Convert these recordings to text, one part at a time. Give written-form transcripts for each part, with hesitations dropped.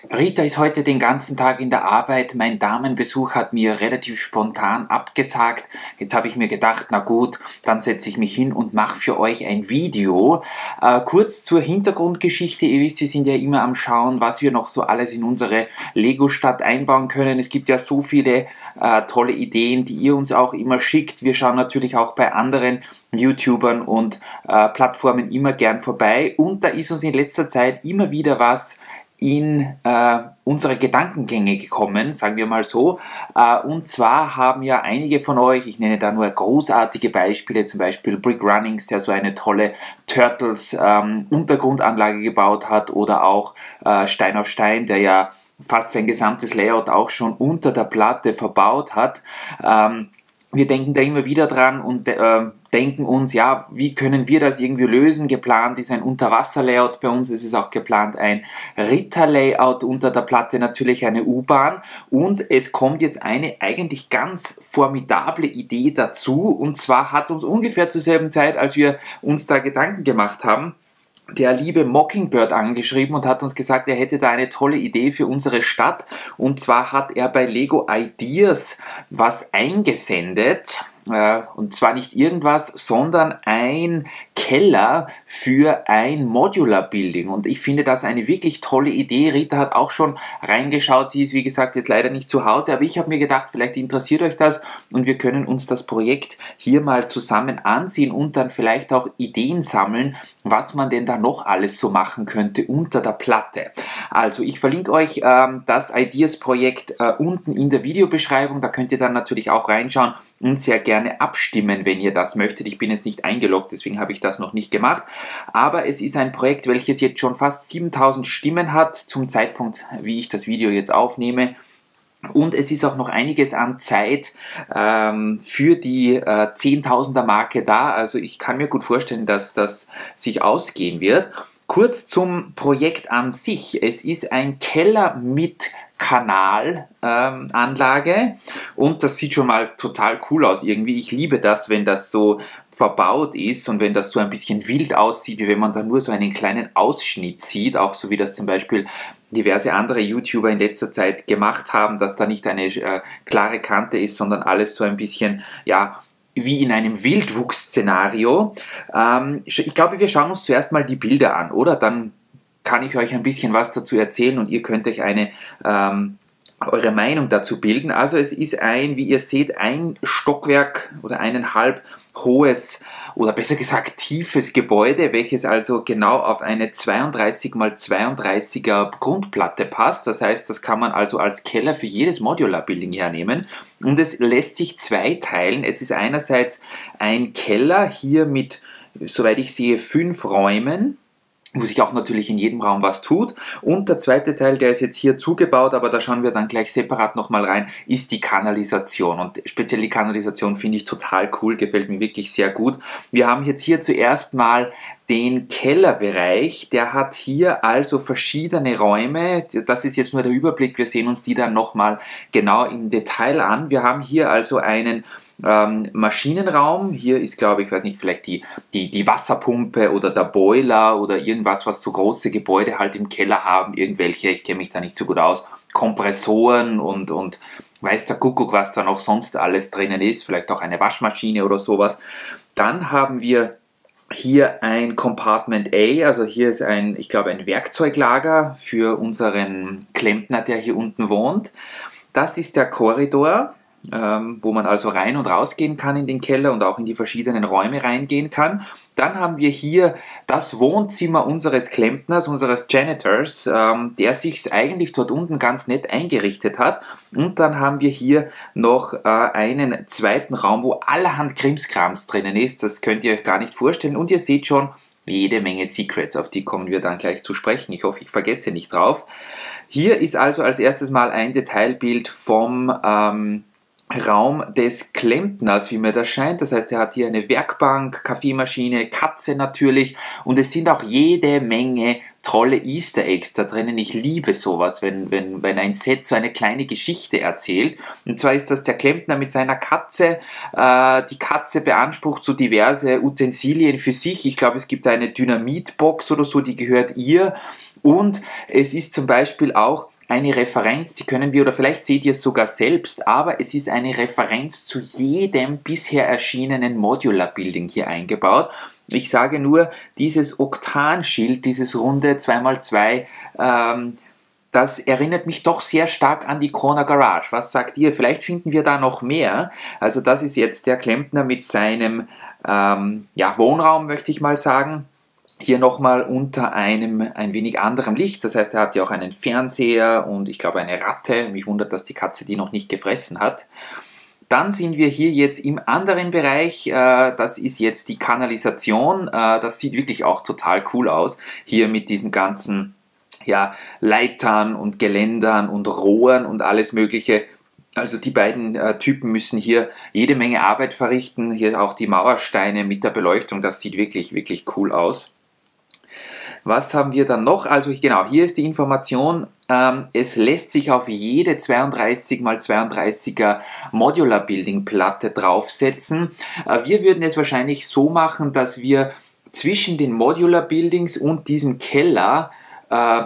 Rita ist heute den ganzen Tag in der Arbeit. Mein Damenbesuch hat mir relativ spontan abgesagt. Jetzt habe ich mir gedacht, na gut, dann setze ich mich hin und mache für euch ein Video. Kurz zur Hintergrundgeschichte. Ihr wisst, wir sind ja immer am Schauen, was wir noch so alles in unsere Lego-Stadt einbauen können. Es gibt ja so viele tolle Ideen, die ihr uns auch immer schickt. Wir schauen natürlich auch bei anderen YouTubern und Plattformen immer gern vorbei. Und da ist uns in letzter Zeit immer wieder was in unsere Gedankengänge gekommen, sagen wir mal so. Und zwar haben ja einige von euch, ich nenne da nur großartige Beispiele, zum Beispiel Brick Runnings, der so eine tolle Turtles Untergrundanlage gebaut hat, oder auch Stein auf Stein, der ja fast sein gesamtes Layout auch schon unter der Platte verbaut hat. Wir denken da immer wieder dran und denken uns, ja, wie können wir das irgendwie lösen? Geplant ist ein Unterwasser-Layout bei uns, es ist auch geplant ein Ritter-Layout unter der Platte, natürlich eine U-Bahn, und es kommt jetzt eine eigentlich ganz formidable Idee dazu, und zwar hat uns ungefähr zur selben Zeit, als wir uns da Gedanken gemacht haben, der liebe Mockingbird angeschrieben und hat uns gesagt, er hätte da eine tolle Idee für unsere Stadt. Und zwar hat er bei Lego Ideas was eingesendet. Und zwar nicht irgendwas, sondern ein Keller für ein Modular Building. Und ich finde das eine wirklich tolle Idee. Rita hat auch schon reingeschaut. Sie ist, wie gesagt, jetzt leider nicht zu Hause. Aber ich habe mir gedacht, vielleicht interessiert euch das und wir können uns das Projekt hier mal zusammen ansehen und dann vielleicht auch Ideen sammeln, was man denn da noch alles so machen könnte unter der Platte. Also ich verlinke euch das Ideas-Projekt unten in der Videobeschreibung. Da könnt ihr dann natürlich auch reinschauen und sehr gerne abstimmen, wenn ihr das möchtet. Ich bin jetzt nicht eingeloggt, deswegen habe ich das noch nicht gemacht. Aber es ist ein Projekt, welches jetzt schon fast 7000 Stimmen hat, zum Zeitpunkt, wie ich das Video jetzt aufnehme. Und es ist auch noch einiges an Zeit für die 10.000er Marke da. Also ich kann mir gut vorstellen, dass das sich ausgehen wird. Kurz zum Projekt an sich. Es ist ein Keller mit Kanalanlage und das sieht schon mal total cool aus irgendwie. Ich liebe das, wenn das so verbaut ist und wenn das so ein bisschen wild aussieht, wie wenn man da nur so einen kleinen Ausschnitt sieht, auch so wie das zum Beispiel diverse andere YouTuber in letzter Zeit gemacht haben, dass da nicht eine klare Kante ist, sondern alles so ein bisschen, ja, wie in einem Wildwuchs-Szenario. Ich glaube, wir schauen uns zuerst mal die Bilder an, oder? Dann kann ich euch ein bisschen was dazu erzählen und ihr könnt euch eure Meinung dazu bilden. Also es ist ein, wie ihr seht, ein Stockwerk oder 1,5 hohes oder besser gesagt tiefes Gebäude, welches also genau auf eine 32×32er Grundplatte passt. Das heißt, das kann man also als Keller für jedes Modular Building hernehmen. Und es lässt sich zweiteilen. Es ist einerseits ein Keller hier mit, soweit ich sehe, 5 Räumen, wo sich auch natürlich in jedem Raum was tut. Und der zweite Teil, der ist jetzt hier zugebaut, aber da schauen wir dann gleich separat nochmal rein, ist die Kanalisation. Und speziell die Kanalisation finde ich total cool, gefällt mir wirklich sehr gut. Wir haben jetzt hier zuerst mal den Kellerbereich, der hat hier also verschiedene Räume. Das ist jetzt nur der Überblick, wir sehen uns die dann nochmal genau im Detail an. Wir haben hier also einen Maschinenraum. Hier ist, glaube ich, weiß nicht, vielleicht die Wasserpumpe oder der Boiler oder irgendwas, was so große Gebäude halt im Keller haben, irgendwelche, ich kenne mich da nicht so gut aus, Kompressoren und weiß der Kuckuck, was da noch sonst alles drinnen ist, vielleicht auch eine Waschmaschine oder sowas. Dann haben wir hier ein Compartment A, also hier ist ich glaube, ein Werkzeuglager für unseren Klempner, der hier unten wohnt. Das ist der Korridor, wo man also rein und rausgehen kann in den Keller und auch in die verschiedenen Räume reingehen kann. Dann haben wir hier das Wohnzimmer unseres Klempners, unseres Janitors, der sich eigentlich dort unten ganz nett eingerichtet hat. Und dann haben wir hier noch einen zweiten Raum, wo allerhand Krimskrams drinnen ist. Das könnt ihr euch gar nicht vorstellen. Und ihr seht schon jede Menge Secrets, auf die kommen wir dann gleich zu sprechen. Ich hoffe, ich vergesse nicht drauf. Hier ist also als erstes mal ein Detailbild vom Raum des Klempners, wie mir das scheint. Das heißt, er hat hier eine Werkbank, Kaffeemaschine, Katze natürlich, und es sind auch jede Menge tolle Easter Eggs da drinnen. Ich liebe sowas, wenn ein Set so eine kleine Geschichte erzählt. Und zwar ist das der Klempner mit seiner Katze. Die Katze beansprucht so diverse Utensilien für sich. Ich glaube, es gibt eine Dynamitbox oder so, die gehört ihr. Und es ist zum Beispiel auch eine Referenz, die können wir, oder vielleicht seht ihr es sogar selbst, aber es ist eine Referenz zu jedem bisher erschienenen Modular Building hier eingebaut. Ich sage nur, dieses Oktanschild, dieses runde 2x2, das erinnert mich doch sehr stark an die Corner Garage. Was sagt ihr? Vielleicht finden wir da noch mehr. Also das ist jetzt der Klempner mit seinem Wohnraum, möchte ich mal sagen. Hier nochmal unter einem ein wenig anderem Licht. Das heißt, er hat ja auch einen Fernseher und ich glaube eine Ratte. Mich wundert, dass die Katze die noch nicht gefressen hat. Dann sind wir hier jetzt im anderen Bereich, das ist jetzt die Kanalisation. Das sieht wirklich auch total cool aus. Hier mit diesen ganzen Leitern und Geländern und Rohren und alles Mögliche. Also die beiden Typen müssen hier jede Menge Arbeit verrichten. Hier auch die Mauersteine mit der Beleuchtung, das sieht wirklich, wirklich cool aus. Was haben wir dann noch? Also genau, hier ist die Information. Es lässt sich auf jede 32x32er Modular Building Platte draufsetzen. Wir würden es wahrscheinlich so machen, dass wir zwischen den Modular Buildings und diesem Keller,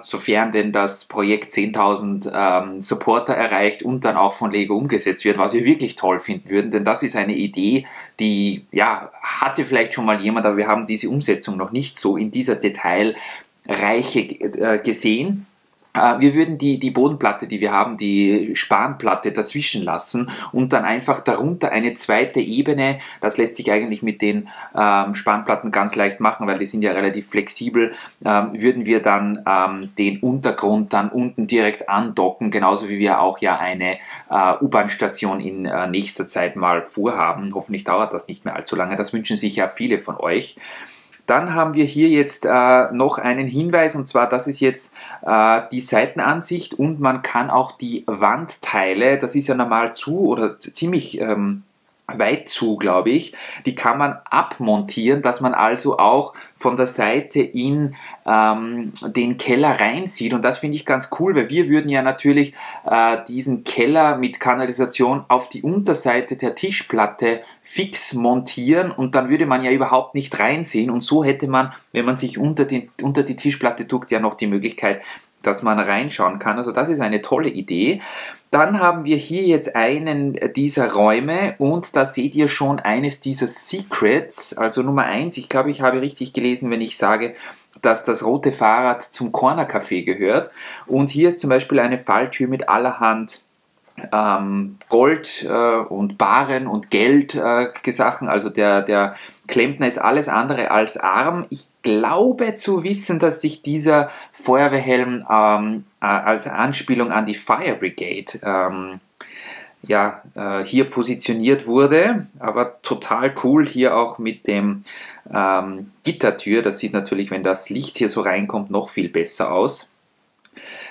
sofern denn das Projekt 10.000 Supporter erreicht und dann auch von Lego umgesetzt wird, was wir wirklich toll finden würden, denn das ist eine Idee, die hatte vielleicht schon mal jemand, aber wir haben diese Umsetzung noch nicht so in dieser Detailreiche gesehen. Wir würden die Bodenplatte, die wir haben, die Spanplatte dazwischen lassen und dann einfach darunter eine zweite Ebene, das lässt sich eigentlich mit den Spanplatten ganz leicht machen, weil die sind ja relativ flexibel, würden wir dann den Untergrund dann unten direkt andocken, genauso wie wir auch eine U-Bahn-Station in nächster Zeit mal vorhaben. Hoffentlich dauert das nicht mehr allzu lange, das wünschen sich ja viele von euch. Dann haben wir hier jetzt noch einen Hinweis, und zwar das ist jetzt die Seitenansicht und man kann auch die Wandteile, das ist ja normal zu oder ziemlich weit zu, glaube ich, die kann man abmontieren, dass man also auch von der Seite in den Keller reinsieht, und das finde ich ganz cool, weil wir würden ja natürlich diesen Keller mit Kanalisation auf die Unterseite der Tischplatte fix montieren und dann würde man ja überhaupt nicht reinsehen, und so hätte man, wenn man sich unter die Tischplatte duckt, ja noch die Möglichkeit, dass man reinschauen kann. Also das ist eine tolle Idee. Dann haben wir hier jetzt einen dieser Räume und da seht ihr schon eines dieser Secrets, also Nummer 1. Ich glaube, ich habe richtig gelesen, wenn ich sage, dass das rote Fahrrad zum Corner Café gehört. Und hier ist zum Beispiel eine Falltür mit allerhand Gold und Barren und Geld Sachen. Also der Klempner ist alles andere als arm. Ich glaube zu wissen, dass sich dieser Feuerwehrhelm als Anspielung an die Fire Brigade hier positioniert wurde, aber total cool hier auch mit dem Gittertür. Das sieht natürlich, wenn das Licht hier so reinkommt, noch viel besser aus.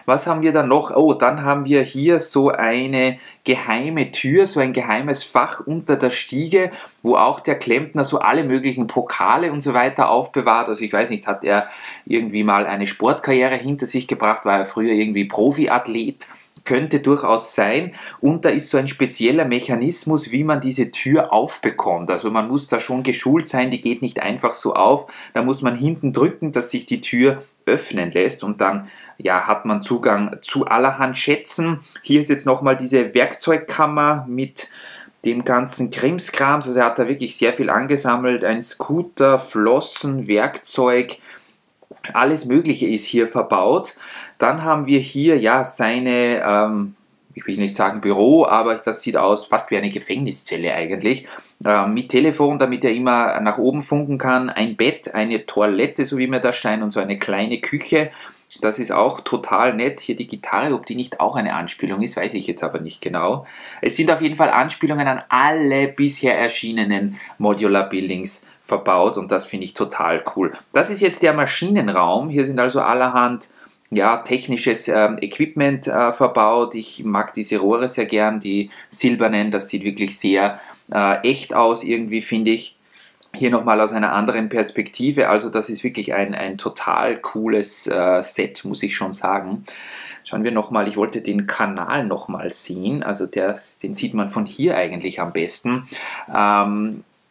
Was haben wir dann noch? Oh, dann haben wir hier so eine geheime Tür, so ein geheimes Fach unter der Stiege, wo auch der Klempner so alle möglichen Pokale und so weiter aufbewahrt. Also ich weiß nicht, hat er irgendwie mal eine Sportkarriere hinter sich gebracht, war er früher irgendwie Profiathlet? Könnte durchaus sein, und da ist so ein spezieller Mechanismus, wie man diese Tür aufbekommt. Also man muss da schon geschult sein, die geht nicht einfach so auf, da muss man hinten drücken, dass sich die Tür öffnen lässt, und dann hat man Zugang zu allerhand Schätzen. Hier ist jetzt nochmal diese Werkzeugkammer mit dem ganzen Krimskrams, also er hat da wirklich sehr viel angesammelt, ein Scooter, Flossen, Werkzeug, alles Mögliche ist hier verbaut. Dann haben wir hier seine, ich will nicht sagen Büro, aber das sieht aus fast wie eine Gefängniszelle eigentlich, mit Telefon, damit er immer nach oben funken kann, ein Bett, eine Toilette, so wie mir das scheint, und so eine kleine Küche. Das ist auch total nett. Hier die Gitarre, ob die nicht auch eine Anspielung ist, weiß ich jetzt aber nicht genau. Es sind auf jeden Fall Anspielungen an alle bisher erschienenen Modular Buildings verbaut, und das finde ich total cool. Das ist jetzt der Maschinenraum. Hier sind also allerhand technisches Equipment verbaut. Ich mag diese Rohre sehr gern, die silbernen, das sieht wirklich sehr echt aus irgendwie, finde ich. Hier nochmal aus einer anderen Perspektive, also das ist wirklich ein total cooles Set, muss ich schon sagen. Schauen wir nochmal, ich wollte den Kanal nochmal sehen, also den sieht man von hier eigentlich am besten.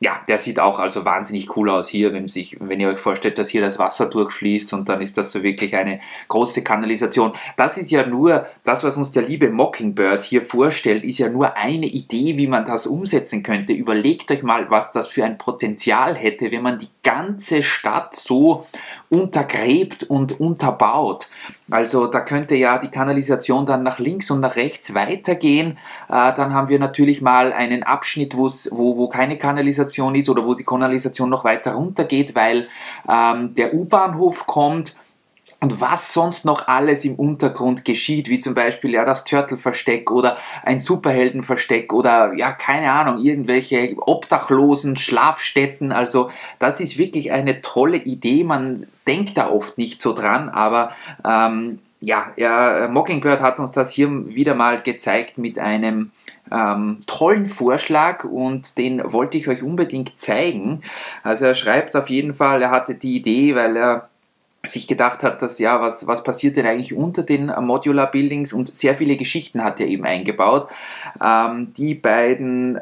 ja, der sieht auch also wahnsinnig cool aus hier, wenn ihr euch vorstellt, dass hier das Wasser durchfließt und dann ist das so wirklich eine große Kanalisation. Das ist ja nur, das was uns der liebe Mockingbird hier vorstellt, ist ja nur eine Idee, wie man das umsetzen könnte. Überlegt euch mal, was das für ein Potenzial hätte, wenn man die ganze Stadt so untergräbt und unterbaut. Also da könnte ja die Kanalisation dann nach links und nach rechts weitergehen. Dann haben wir natürlich mal einen Abschnitt, wo keine Kanalisation ist oder wo die Kanalisation noch weiter runter geht, weil der U-Bahnhof kommt. Und was sonst noch alles im Untergrund geschieht, wie zum Beispiel ja das Turtle-Versteck oder ein Superhelden-Versteck oder ja, keine Ahnung, irgendwelche obdachlosen Schlafstätten. Also das ist wirklich eine tolle Idee. Man denkt da oft nicht so dran, aber Mockingbird hat uns das hier wieder mal gezeigt mit einem tollen Vorschlag und den wollte ich euch unbedingt zeigen. Also er schreibt auf jeden Fall, er hatte die Idee, weil er sich gedacht hat, dass ja, was passiert denn eigentlich unter den Modular Buildings, und sehr viele Geschichten hat er eben eingebaut. Die beiden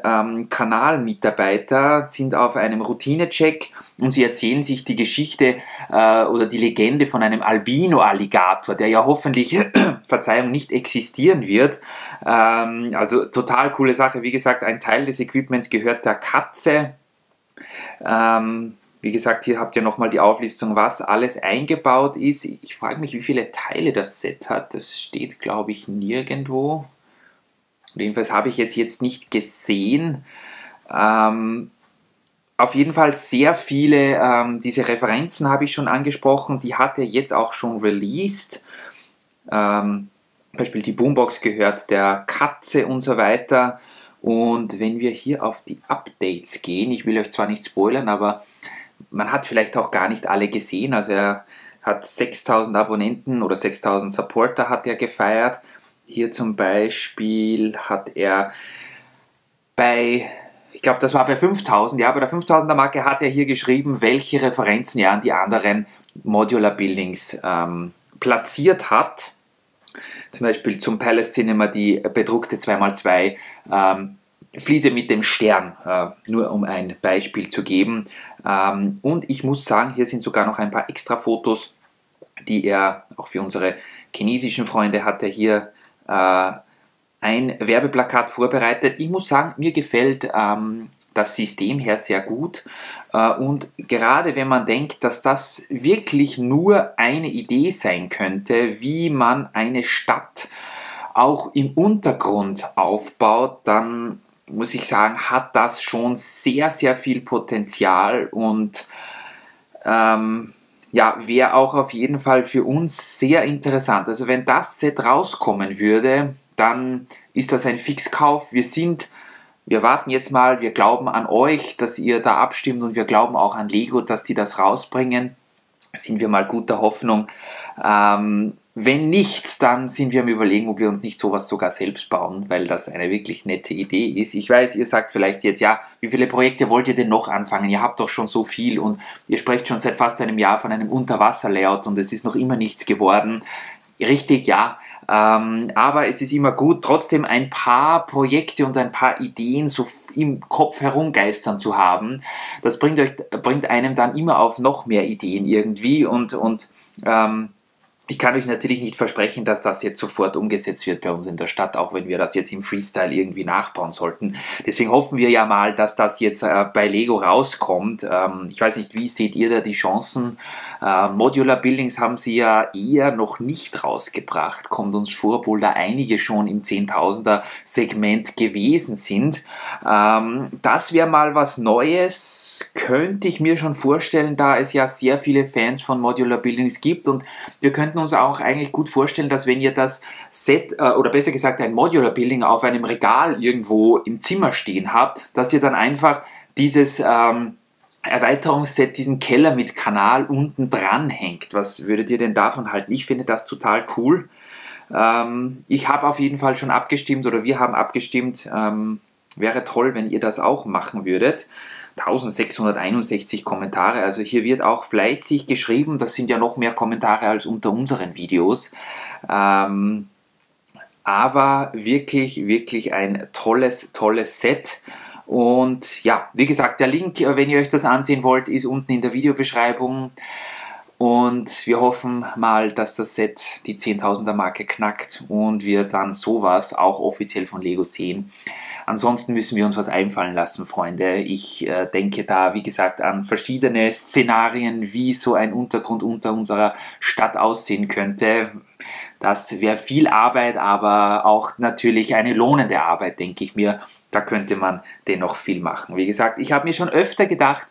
Kanalmitarbeiter sind auf einem Routinecheck und sie erzählen sich die Geschichte oder die Legende von einem Albino-Alligator, der ja hoffentlich, Verzeihung, nicht existieren wird. Also total coole Sache. Wie gesagt, ein Teil des Equipments gehört der Katze. Wie gesagt, hier habt ihr nochmal die Auflistung, was alles eingebaut ist. Ich frage mich, wie viele Teile das Set hat. Das steht, glaube ich, nirgendwo. Jedenfalls habe ich es jetzt nicht gesehen. Auf jeden Fall sehr viele, diese Referenzen habe ich schon angesprochen, die hat er jetzt auch schon released. Zum Beispiel die Boombox gehört der Katze und so weiter. Und wenn wir hier auf die Updates gehen, ich will euch zwar nicht spoilern, aber man hat vielleicht auch gar nicht alle gesehen. Also er hat 6000 Abonnenten oder 6000 Supporter hat er gefeiert. Hier zum Beispiel hat er ich glaube, das war bei 5000, ja, bei der 5000er Marke hat er hier geschrieben, welche Referenzen er an die anderen Modular Buildings platziert hat. Zum Beispiel zum Palace Cinema die bedruckte 2x2 Fliese mit dem Stern, nur um ein Beispiel zu geben. Und ich muss sagen, hier sind sogar noch ein paar extra Fotos, die er, auch für unsere chinesischen Freunde, hat er hier ein Werbeplakat vorbereitet. Ich muss sagen, mir gefällt das System her sehr gut. Und gerade wenn man denkt, dass das wirklich nur eine Idee sein könnte, wie man eine Stadt auch im Untergrund aufbaut, dann muss ich sagen, hat das schon sehr, sehr viel Potenzial und wäre auch auf jeden Fall für uns sehr interessant. Also wenn das Set rauskommen würde, dann ist das ein Fixkauf. Wir warten jetzt mal, wir glauben an euch, dass ihr da abstimmt und wir glauben auch an Lego, dass die das rausbringen. Sind wir mal guter Hoffnung. Wenn nicht, dann sind wir am Überlegen, ob wir uns nicht sowas sogar selbst bauen, weil das eine wirklich nette Idee ist. Ich weiß, ihr sagt vielleicht jetzt, ja, wie viele Projekte wollt ihr denn noch anfangen? Ihr habt doch schon so viel und ihr sprecht schon seit fast einem Jahr von einem Unterwasser-Layout und es ist noch immer nichts geworden. Richtig, ja, aber es ist immer gut, trotzdem ein paar Projekte und ein paar Ideen so im Kopf herumgeistern zu haben. Das bringt einem dann immer auf noch mehr Ideen irgendwie und ich kann euch natürlich nicht versprechen, dass das jetzt sofort umgesetzt wird bei uns in der Stadt, auch wenn wir das jetzt im Freestyle irgendwie nachbauen sollten. Deswegen hoffen wir ja mal, dass das jetzt bei Lego rauskommt. Ich weiß nicht, wie seht ihr da die Chancen? Modular Buildings haben sie ja eher noch nicht rausgebracht. Kommt uns vor, obwohl da einige schon im 10.000er Segment gewesen sind. Das wäre mal was Neues, könnte ich mir schon vorstellen, da es ja sehr viele Fans von Modular Buildings gibt und wir könnten uns auch eigentlich gut vorstellen, dass wenn ihr das Set oder besser gesagt ein Modular Building auf einem Regal irgendwo im Zimmer stehen habt, dass ihr dann einfach dieses Erweiterungsset, diesen Keller mit Kanal unten dran hängt. Was würdet ihr denn davon halten? Ich finde das total cool. Ich habe auf jeden Fall schon abgestimmt oder wir haben abgestimmt. Wäre toll, wenn ihr das auch machen würdet. 1661 Kommentare, also hier wird auch fleißig geschrieben, das sind ja noch mehr Kommentare als unter unseren Videos, aber wirklich, wirklich ein tolles Set Und ja, wie gesagt, der Link, wenn ihr euch das ansehen wollt, ist unten in der Videobeschreibung. Und wir hoffen mal, dass das Set die 10.000er Marke knackt und wir dann sowas auch offiziell von Lego sehen. Ansonsten müssen wir uns was einfallen lassen, Freunde. Ich denke da, wie gesagt, an verschiedene Szenarien, wie so ein Untergrund unter unserer Stadt aussehen könnte. Das wäre viel Arbeit, aber auch natürlich eine lohnende Arbeit, denke ich mir. Da könnte man dennoch viel machen. Wie gesagt, ich habe mir schon öfter gedacht,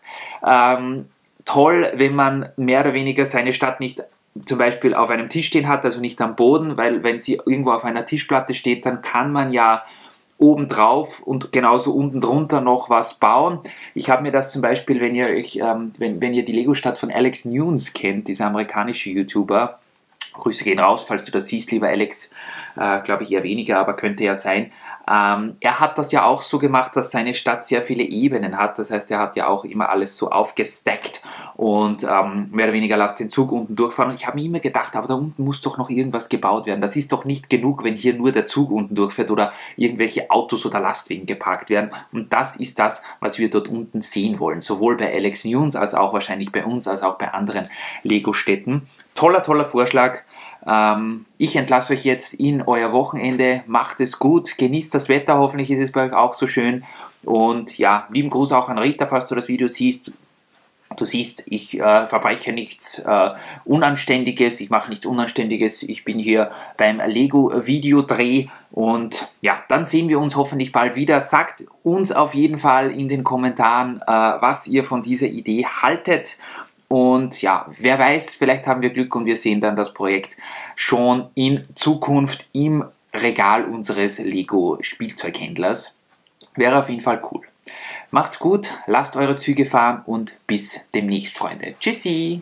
toll, wenn man mehr oder weniger seine Stadt nicht zum Beispiel auf einem Tisch stehen hat, also nicht am Boden, weil wenn sie irgendwo auf einer Tischplatte steht, dann kann man ja oben drauf und genauso unten drunter noch was bauen. Ich habe mir das zum Beispiel, wenn ihr die Lego-Stadt von Alex Nunes kennt, dieser amerikanische YouTuber, Grüße gehen raus, falls du das siehst, lieber Alex, glaube ich eher weniger, aber könnte ja sein. Er hat das ja auch so gemacht, dass seine Stadt sehr viele Ebenen hat, das heißt, er hat ja auch immer alles so aufgestackt und mehr oder weniger lasst den Zug unten durchfahren. Und ich habe mir immer gedacht, aber da unten muss doch noch irgendwas gebaut werden. Das ist doch nicht genug, wenn hier nur der Zug unten durchfährt oder irgendwelche Autos oder Lastwagen geparkt werden. Und das ist das, was wir dort unten sehen wollen, sowohl bei Alex Nunes als auch wahrscheinlich bei uns, als auch bei anderen Lego-Städten. Toller, toller Vorschlag. Ich entlasse euch jetzt in euer Wochenende. Macht es gut, genießt das Wetter, hoffentlich ist es bei euch auch so schön. Und ja, lieben Gruß auch an Rita, falls du das Video siehst. Du siehst, ich verbreche nichts Unanständiges, ich mache nichts Unanständiges. Ich bin hier beim Lego-Videodreh und ja, dann sehen wir uns hoffentlich bald wieder. Sagt uns auf jeden Fall in den Kommentaren, was ihr von dieser Idee haltet. Und ja, wer weiß, vielleicht haben wir Glück und wir sehen dann das Projekt schon in Zukunft im Regal unseres Lego-Spielzeughändlers. Wäre auf jeden Fall cool. Macht's gut, lasst eure Züge fahren und bis demnächst, Freunde. Tschüssi!